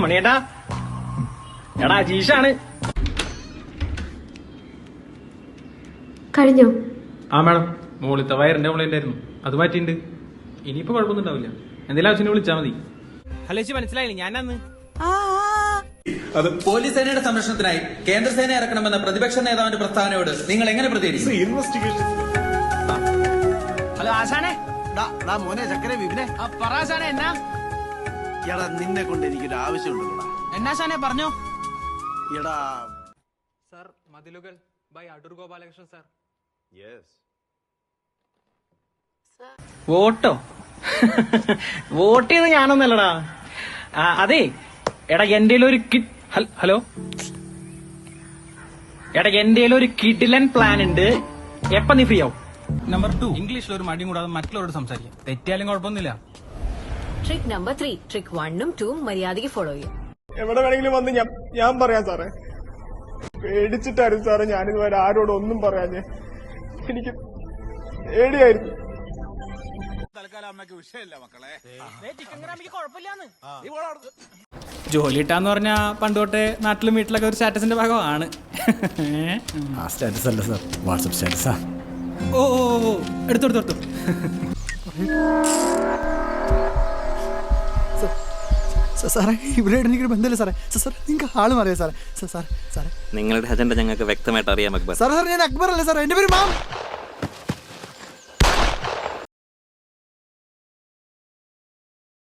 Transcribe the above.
മണിയേട്ടാ, എടാ അജീഷാണ്. കഴിഞ്ഞോ? ആ മാഡം, മോളിത്തെ വയറിന്റെ കംപ്ലൈന്റ് ആയിരുന്നു, അത് മാറ്റിണ്ട്. ഇനിയിപ്പോ കുഴപ്പമൊന്നും ഉണ്ടാവില്ല. എന്തെങ്കിലും ആവശ്യം വിളിച്ചാൽ മതി. ഹലോ ചേച്ചി, മനസ്സിലായില്ല ഞാനാന്ന്. പോലീസ് സേനയുടെ സംരക്ഷണത്തിനായി കേന്ദ്രസേന ഇറക്കണമെന്ന പ്രതിപക്ഷ നേതാവിന്റെ പ്രസ്താവനയോട് നിങ്ങൾ എങ്ങനെ പ്രതികരിക്കും? ഹലോ ആശാനെ. മോനെ ചക്കരെ വിപിനെ, പറ ആശാനെ. എന്നാ എടാ നിന്നെ കൊണ്ട് എനിക്കൊരു ആവശ്യമുണ്ടല്ലോടാ. എന്നാശാനെ പറഞ്ഞോ. എടാ sir, Mathilukal by Adoor Gopalakrishnan sir. വോട്ടോ? വോട്ട് ചെയ്ത് ഞാനൊന്നല്ലടാ. അതെ എടാ, എന്റെ ഒരു ഹലോ എടാ, എന്റെ ഒരു കിഡിലൻ പ്ലാൻ ഉണ്ട്. എപ്പ നീ ഫ്രീ ആവും? നമ്പർ 2, ഇംഗ്ലീഷിൽ ഒരു മടിയും കൂടാതെ മറ്റുള്ളവരോട് സംസാരിക്കാം. തെറ്റിയാലും കുഴപ്പമൊന്നുമില്ല. ട്രിക്ക് നമ്പർ 3, ട്രിക്ക് 1ഉം 2ഉം മര്യാദയ്ക്ക് ഫോളോ ചെയ്യും. എവിടെ വേണമെങ്കിലും വന്ന് ഞാൻ പറയാം സാറേ. പേടിച്ചിട്ടായിരുന്നു സാറേ ഞാനിതുവരെ ആരോടും ഒന്നും പറയാഞ്ഞേ. എനിക്ക് പേടിയായിരുന്നു. ജോലി കിട്ടാന്ന് പറഞ്ഞാ പണ്ട് തൊട്ടേ നാട്ടിലും വീട്ടിലൊക്കെ ഒരു സ്റ്റാറ്റസിന്റെ ഭാഗമാണ്. ആ സ്റ്റാറ്റസ് അല്ല സാർ, വാട്സപ്പ് സ്റ്റാറ്റസാ. ഓ എടുത്തു. സാറേ ഇവരായിട്ട് എനിക്കൊരു ബന്ധമില്ല സാറേ. സാർ നിങ്ങൾക്ക് ആളും അറിയാം സാറേ. സാറേ നിങ്ങളുടെ അജണ്ട ഞങ്ങൾക്ക് വ്യക്തമായിട്ട് അറിയാം അക്ബർ. സാർ ഞാൻ അക്ബർ അല്ലേ സാറേ, എൻ്റെ പേര് മാം.